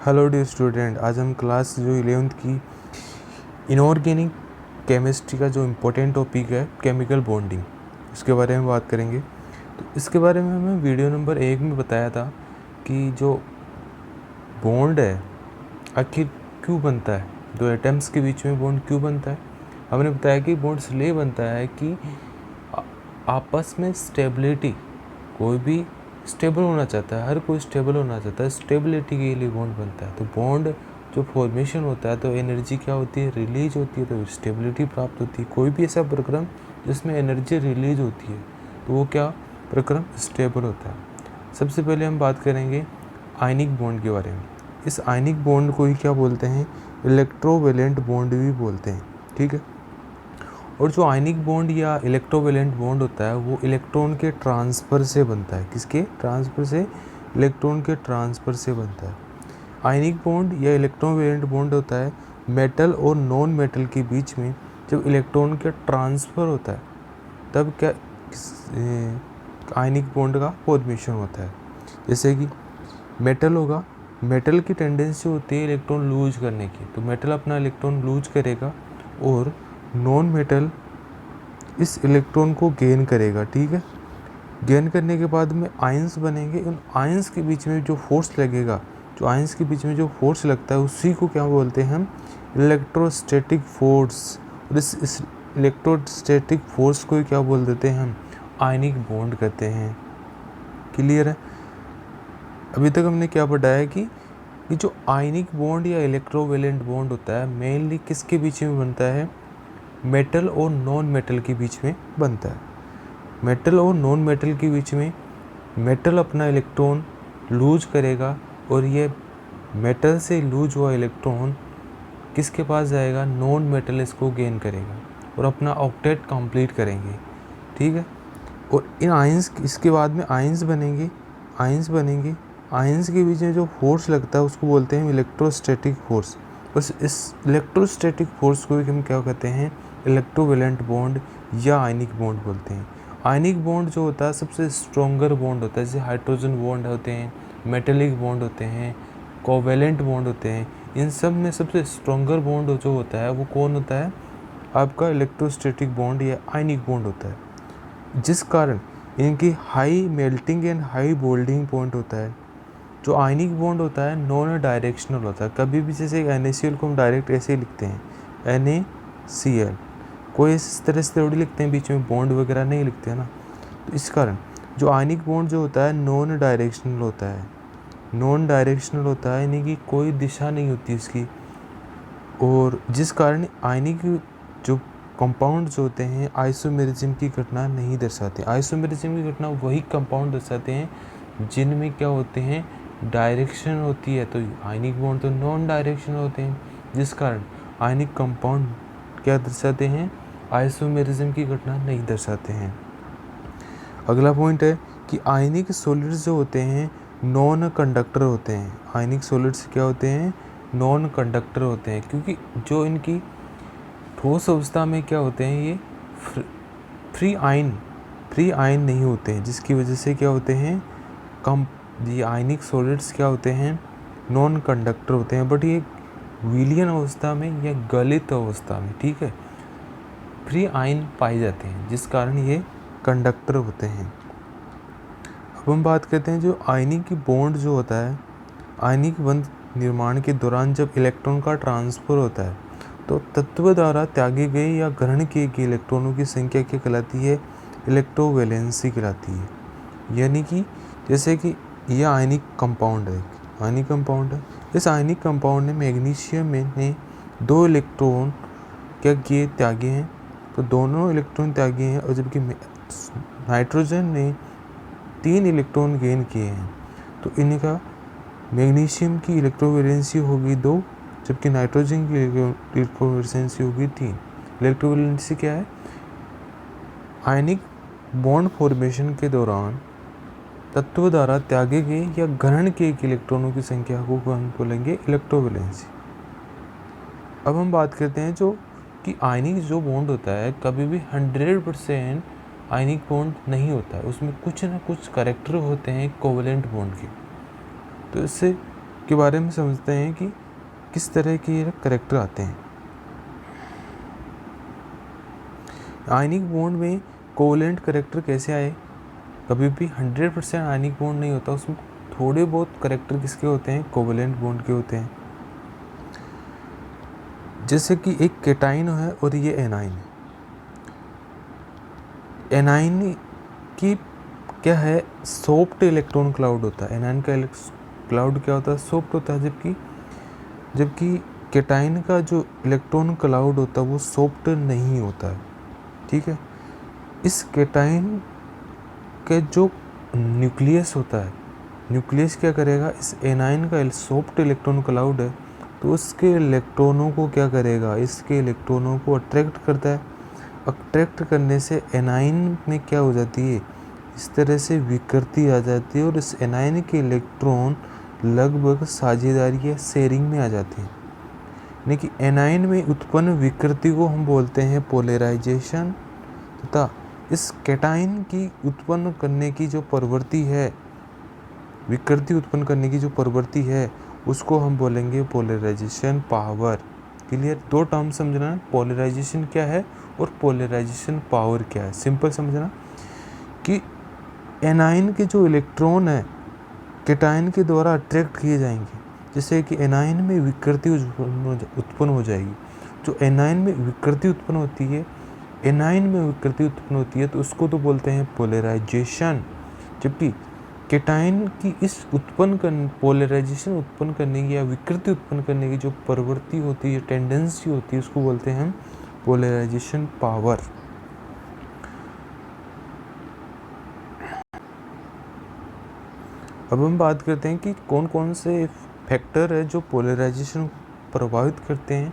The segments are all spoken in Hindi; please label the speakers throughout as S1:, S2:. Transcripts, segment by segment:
S1: हेलो डियर स्टूडेंट, आज हम क्लास जो 11th की इनऑर्गेनिक केमिस्ट्री का जो इम्पोर्टेंट टॉपिक है केमिकल बॉन्डिंग, उसके बारे में बात करेंगे। तो इसके बारे में हमें वीडियो नंबर 1 में बताया था कि जो बॉन्ड है आखिर क्यों बनता है, दो एटम्स के बीच में बॉन्ड क्यों बनता है। हमने बताया कि बॉन्ड इसलिए बनता है कि आपस में स्टेबिलिटी, कोई भी स्टेबल होना चाहता है, हर कोई स्टेबल होना चाहता है, स्टेबिलिटी के लिए बॉन्ड बनता है। तो बॉन्ड जो फॉर्मेशन होता है तो एनर्जी क्या होती है, रिलीज होती है, तो स्टेबिलिटी प्राप्त होती है। कोई भी ऐसा प्रक्रम जिसमें एनर्जी रिलीज होती है तो वो क्या प्रक्रम स्टेबल होता है। सबसे पहले हम बात करेंगे आयनिक बॉन्ड के बारे में। इस आयनिक बॉन्ड को ही क्या बोलते हैं, इलेक्ट्रोवेलेंट बॉन्ड भी बोलते हैं, ठीक है। और जो आयनिक बॉन्ड या इलेक्ट्रोवेलेंट बॉन्ड होता है वो इलेक्ट्रॉन के ट्रांसफ़र से बनता है। किसके ट्रांसफ़र से? इलेक्ट्रॉन के ट्रांसफ़र से बनता है। आयनिक बॉन्ड या इलेक्ट्रोवेलेंट बॉन्ड होता है मेटल और नॉन मेटल के बीच में। जब इलेक्ट्रॉन का ट्रांसफ़र होता है तब क्या आयनिक बॉन्ड का फॉर्मेशन होता है। जैसे कि मेटल होगा, मेटल की टेंडेंसी होती है इलेक्ट्रॉन लूज करने की, तो मेटल अपना इलेक्ट्रॉन लूज करेगा और नॉन मेटल इस इलेक्ट्रॉन को गेन करेगा, ठीक है। गेन करने के बाद में आयंस बनेंगे। उन आयंस के बीच में जो फोर्स लगेगा, जो आयंस के बीच में जो फोर्स लगता है उसी को क्या बोलते हैं हम, इलेक्ट्रोस्टैटिक फोर्स। और इस इलेक्ट्रोस्टैटिक फोर्स को क्या बोल देते हैं हम, आयनिक बॉन्ड कहते हैं। क्लियर है। अभी तक हमने क्या पढ़ा है कि ये जो आयनिक बॉन्ड या इलेक्ट्रोवेलेंट बॉन्ड होता है मेनली किसके बीच में बनता है, मेटल और नॉन मेटल के बीच में बनता है। मेटल और नॉन मेटल के बीच में मेटल अपना इलेक्ट्रॉन लूज करेगा और ये मेटल से लूज हुआ इलेक्ट्रॉन किसके पास जाएगा, नॉन मेटल इसको गेन करेगा और अपना ऑक्टेट कंप्लीट करेंगे, ठीक है। और इन आयंस, इसके बाद में आयंस बनेंगे, आयंस के बीच में जो फोर्स लगता है उसको बोलते हैं इलेक्ट्रोस्टैटिक फोर्स। बस इस इलेक्ट्रोस्टैटिक फोर्स को हम क्या कहते हैं, इलेक्ट्रोवेलेंट बॉन्ड या आयनिक बॉन्ड बोलते हैं। आयनिक बॉन्ड जो होता है सबसे स्ट्रॉन्गर बॉन्ड होता है, जैसे हाइड्रोजन बॉन्ड होते हैं, मेटेलिक बॉन्ड होते हैं, कोवेलेंट बॉन्ड होते हैं। इन सब में सबसे स्ट्रॉन्गर बॉन्ड जो होता है वो कौन होता है, आपका इलेक्ट्रोस्टैटिक बॉन्ड या आयनिक बॉन्ड होता है, जिस कारण इनकी high melting and high Boulding point होता है। जो आयनिक बॉन्ड होता है नॉन डायरेक्शनल होता है। कभी भी जैसे NaCl को हम डायरेक्ट ऐसे ही लिखते हैं, NaCl, कोई इस तरह से थोड़ी लिखते हैं, बीच में बॉन्ड वगैरह नहीं लिखते हैं ना। तो इस कारण जो आयनिक बॉन्ड जो होता है नॉन डायरेक्शनल होता है, नॉन डायरेक्शनल होता है, यानी कि कोई दिशा नहीं होती इसकी। और जिस कारण आयनिक जो कंपाउंड्स होते हैं आइसोमेरिज्म की घटना नहीं दर्शाते। आइसोमेरिज्म की घटना वही कंपाउंड दर्शाते हैं जिनमें क्या होते हैं, डायरेक्शन होती है। तो आयनिक बॉन्ड तो नॉन डायरेक्शन होते हैं, जिस कारण आयनिक कंपाउंड क्या दर्शाते हैं, आइसोमेरिज्म की घटना नहीं दर्शाते हैं। अगला पॉइंट है कि आयनिक सॉलिड्स जो होते हैं नॉन कंडक्टर होते हैं। आयनिक सॉलिड्स क्या होते हैं, नॉन कंडक्टर होते हैं, क्योंकि जो इनकी ठोस अवस्था में क्या होते हैं, ये फ्री आयन नहीं होते हैं, जिसकी वजह से क्या होते हैं, कम ये आयनिक सॉलिड्स क्या होते हैं, नॉन कंडक्टर होते हैं। बट ये विलियन अवस्था में या गलित अवस्था में, ठीक है, फ्री आयन पाए जाते हैं, जिस कारण ये कंडक्टर होते हैं। अब हम बात करते हैं जो आयनिक बॉन्ड जो होता है, आयनिक बंध निर्माण के दौरान जब इलेक्ट्रॉन का ट्रांसफ़र होता है तो तत्व द्वारा त्यागे गए या ग्रहण किए गए इलेक्ट्रॉनों की संख्या क्या कहलाती है, इलेक्ट्रोवैलेंसी कहलाती है। यानी कि जैसे कि यह आयनिक कंपाउंड है, आयनिक कंपाउंड है। इस आयनिक कंपाउंड ने मैग्नीशियम में ने 2 इलेक्ट्रॉन क्या किए, त्यागे हैं, तो दोनों इलेक्ट्रॉन त्यागे हैं। और जबकि नाइट्रोजन ने 3 इलेक्ट्रॉन गेन किए हैं, तो इनका मैग्नीशियम की इलेक्ट्रोवैलेंसी होगी 2, जबकि नाइट्रोजन की इलेक्ट्रोवैलेंसी होगी 3। इलेक्ट्रोवैलेंसी क्या है, आयनिक बॉन्ड फॉर्मेशन के दौरान तत्व द्वारा त्यागे गए या ग्रहण किए गए इलेक्ट्रॉनों की संख्या को हम बोलेंगे इलेक्ट्रोवैलेंसी। अब हम बात करते हैं जो कि आयनिक जो बॉन्ड होता है कभी भी 100% आयनिक बॉन्ड नहीं होता है, उसमें कुछ ना कुछ कैरेक्टर होते हैं कोवेलेंट बॉन्ड के। तो इससे के बारे में समझते हैं कि किस तरह के ये करैक्टर आते हैं। आयनिक बॉन्ड में कोवेलेंट करैक्टर कैसे आए? कभी भी 100% आयनिक बॉन्ड नहीं होता, उसमें थोड़े बहुत करैक्टर किसके होते हैं? कोवेलेंट बॉन्ड के होते हैं। जैसे कि एक केटाइन है और ये एनाइन है। एनाइन की क्या है? सॉफ्ट इलेक्ट्रॉन क्लाउड होता है। एनाइन का क्लाउड क्या होता है? सॉफ्ट होता है, जबकि केटाइन का जो इलेक्ट्रॉन क्लाउड होता है वो सॉफ्ट नहीं होता है। ठीक है। इस केटाइन के जो न्यूक्लियस होता है, न्यूक्लियस क्या करेगा? इस एनाइन का सॉफ्ट इलेक्ट्रॉन क्लाउड है तो उसके इलेक्ट्रॉनों को क्या करेगा? इसके इलेक्ट्रॉनों को अट्रैक्ट करता है। अट्रैक्ट करने से एनाइन में क्या हो जाती है? इस तरह से विकृति आ जाती है और इस एनाइन के इलेक्ट्रॉन लगभग साझेदारी या शेयरिंग में आ जाते हैं। यानी कि एनाइन में उत्पन्न विकृति को हम बोलते हैं पोलराइजेशन, तथा इस केटाइन की उत्पन्न करने की जो प्रवृत्ति है, विकृति उत्पन्न करने की जो प्रवृत्ति है, उसको हम बोलेंगे पोलराइजेशन पावर। क्लियर? दो टर्म समझना, पोलराइजेशन क्या है और पोलराइजेशन पावर क्या है। सिंपल समझना कि एनाइन के जो इलेक्ट्रॉन है केटाइन के द्वारा अट्रैक्ट किए जाएंगे, जैसे कि एनाइन में विकृति उत्पन्न हो जाएगी। जो एनाइन में विकृति उत्पन्न होती है, एनाइन में विकृति उत्पन्न होती है तो उसको तो बोलते हैं पोलराइजेशन। जबकि केटाइन की इस पोलराइजेशन उत्पन्न करने की या विकृति उत्पन्न करने की जो प्रवृत्ति होती है, टेंडेंसी होती है, उसको बोलते हैं हम पोलराइजेशन पावर। अब हम बात करते हैं कि कौन कौन से फैक्टर है जो पोलराइजेशन को प्रभावित करते हैं।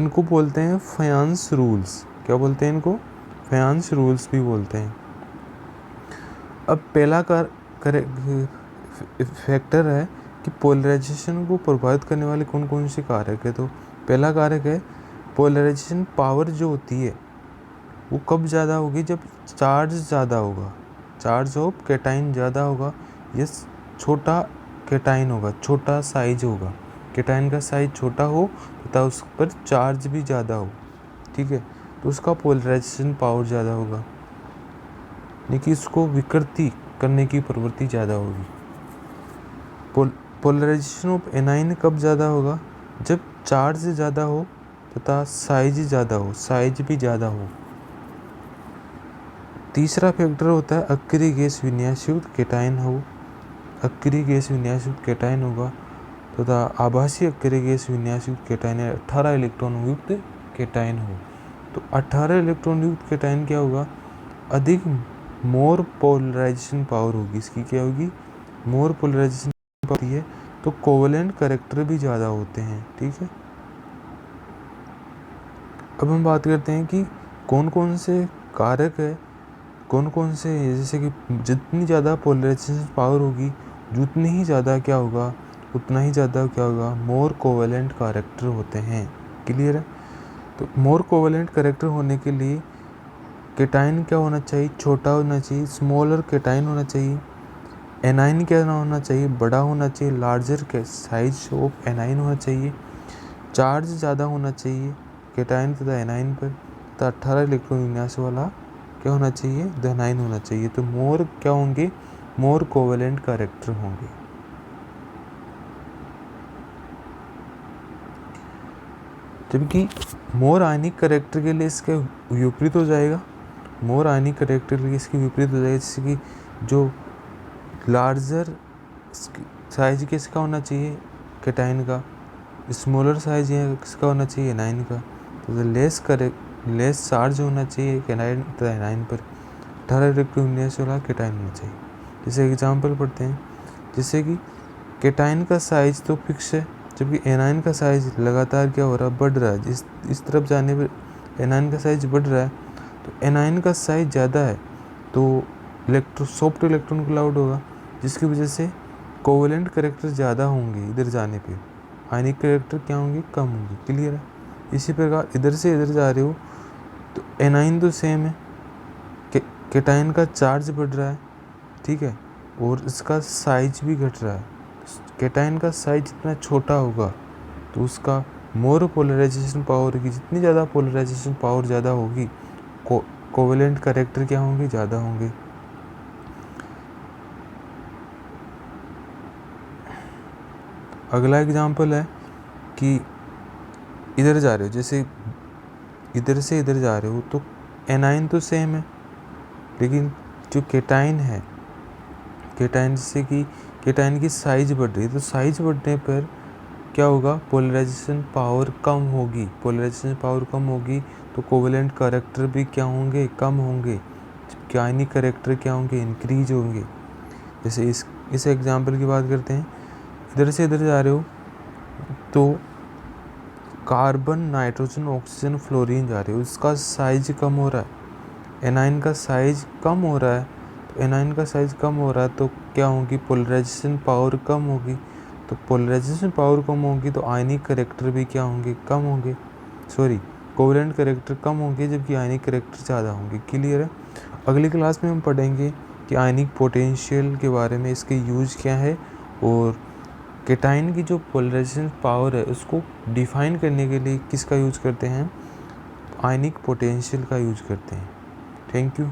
S1: इनको बोलते हैं फायंस रूल्स। क्या बोलते हैं इनको? फायंस रूल्स भी बोलते हैं। अब पहला फैक्टर है कि पोलराइजेशन को प्रभावित करने वाले कौन कौन से कारक है। तो पहला कारक है पोलराइजेशन पावर जो होती है वो कब ज़्यादा होगी? जब चार्ज ज़्यादा होगा, चार्ज ऑफ केटाइन ज़्यादा होगा, ये छोटा केटाइन होगा, छोटा साइज होगा, केटाइन का साइज छोटा हो तथा उस पर चार्ज भी ज़्यादा हो। ठीक है, तो उसका पोलराइजेशन पावर ज़्यादा होगा, यानी कि इसको विकृति करने की प्रवृत्ति ज़्यादा होगी। पोलराइजेशन ऑफ एनाइन कब ज़्यादा होगा? जब चार्ज ज़्यादा हो तथा साइज ज़्यादा हो, साइज भी ज़्यादा हो। तीसरा फैक्टर होता है अक्रिय गैस विन्यासयुक्त केटाइन हो। अक्रिय गैस विन्यासयुक्त केटाइन होगा तथा आभासी अक्रिय गैस विन्यासयुक्त केटाइन 18 इलेक्ट्रॉन युक्त केटाइन हो। तो 18 इलेक्ट्रॉन युक्त केटाइन क्या होगा? अधिक मोर पोलराइजेशन पावर होगी। इसकी क्या होगी? मोर पोलराइजेशन पावर है तो कोवेलेंट करैक्टर भी ज़्यादा होते हैं। ठीक है। अब हम बात करते हैं कि कौन कौन से कारक है, कौन कौन से, जैसे कि जितनी ज़्यादा पोलराइजेशन पावर होगी जितनी ही ज़्यादा क्या होगा, उतना ही ज़्यादा क्या होगा, मोर कोवेलेंट कैरेक्टर होते हैं। क्लियर है? तो मोर कोवेलेंट कैरेक्टर होने के लिए केटाइन क्या होना चाहिए? छोटा होना चाहिए, स्मॉलर केटाइन होना चाहिए। एनाइन क्या होना चाहिए? बड़ा होना चाहिए, लार्जर के साइज ऑफ एनाइन होना चाहिए। चार्ज ज़्यादा होना चाहिए केटाइन तथा एनाइन पर, तथा 18 इलेक्ट्रॉन विन्यास वाला क्या होना चाहिए? एनाइन होना चाहिए। तो मोर क्या होंगे? मोर कोवेलेंट कैरेक्टर होंगे। जबकि मोर आयनिक कैरेक्टर के लिए इसके विपरीत हो जाएगा। मोर आयनिक कैरेक्टर के लिए इसके विपरीत हो जाएगा, जैसे कि जो लार्जर साइज किसका होना चाहिए? केटाइन का। स्मॉलर साइज किसका होना चाहिए? एनाइन का। तो लेस चार्ज होना चाहिए केटाइन तथा एनाइन पर, 18 इलेक्ट्रॉन विन्यास वाला केटाइन होना चाहिए। जैसे एग्जाम्पल पढ़ते हैं, जैसे कि केटाइन का साइज तो फिक्स है, जबकि एनाइन का साइज लगातार क्या हो रहा है? बढ़ रहा है। इस तरफ जाने पर एनाइन का साइज बढ़ रहा है, तो एनाइन का साइज ज़्यादा है तो सॉफ्ट इलेक्ट्रॉन क्लाउड होगा, जिसकी वजह से कोवेलेंट कैरेक्टर ज़्यादा होंगे। इधर जाने पे आयनिक कैरेक्टर क्या होंगे? कम होंगे। क्लियर है? इसी प्रकार इधर से इधर जा रहे हो तो एनाइन तो सेम है, केटाइन का चार्ज बढ़ रहा है, ठीक है, और इसका साइज भी घट रहा है, कैटायन का साइज जितना छोटा होगा तो उसका मोर पोलराइजेशन पावर होगी, जितनी ज़्यादा पोलराइजेशन पावर ज़्यादा होगी कोवेलेंट कैरेक्टर क्या होंगे, ज़्यादा होंगे। अगला एग्जांपल है कि इधर जा रहे हो, जैसे इधर से इधर जा रहे हो तो एनाइन तो सेम है, लेकिन जो कैटायन है, कैटायन जैसे कि कैटायन की साइज बढ़ रही है तो साइज बढ़ने पर क्या होगा, पोलराइजेशन पावर कम होगी। पोलराइजेशन पावर कम होगी तो कोवेलेंट कैरेक्टर भी क्या होंगे, कम होंगे, जबकि आयनिक कैरेक्टर क्या होंगे, इंक्रीज होंगे। जैसे इस एग्जांपल की बात करते हैं, इधर से इधर जा रहे हो तो कार्बन, नाइट्रोजन, ऑक्सीजन, फ्लोरीन जा रहे हो, उसका साइज कम हो रहा है, एनाइन का साइज कम हो रहा है। तो एनाइन का साइज कम हो रहा है तो क्या होगी, पोलराइजेशन पावर कम होगी। तो पोलराइजेशन पावर कम होगी तो आयनिक कैरेक्टर भी क्या होंगे, कम होंगे, सॉरी कोवेलेंट कैरेक्टर कम होंगे, जबकि आयनिक कैरेक्टर ज़्यादा होंगे। क्लियर है। अगली क्लास में हम पढ़ेंगे कि आयनिक पोटेंशियल के बारे में, इसके यूज क्या है, और कैटायन की जो पोलराइजेशन पावर है उसको डिफाइन करने के लिए किसका यूज करते हैं, आयनिक पोटेंशियल का यूज करते हैं। Thank you.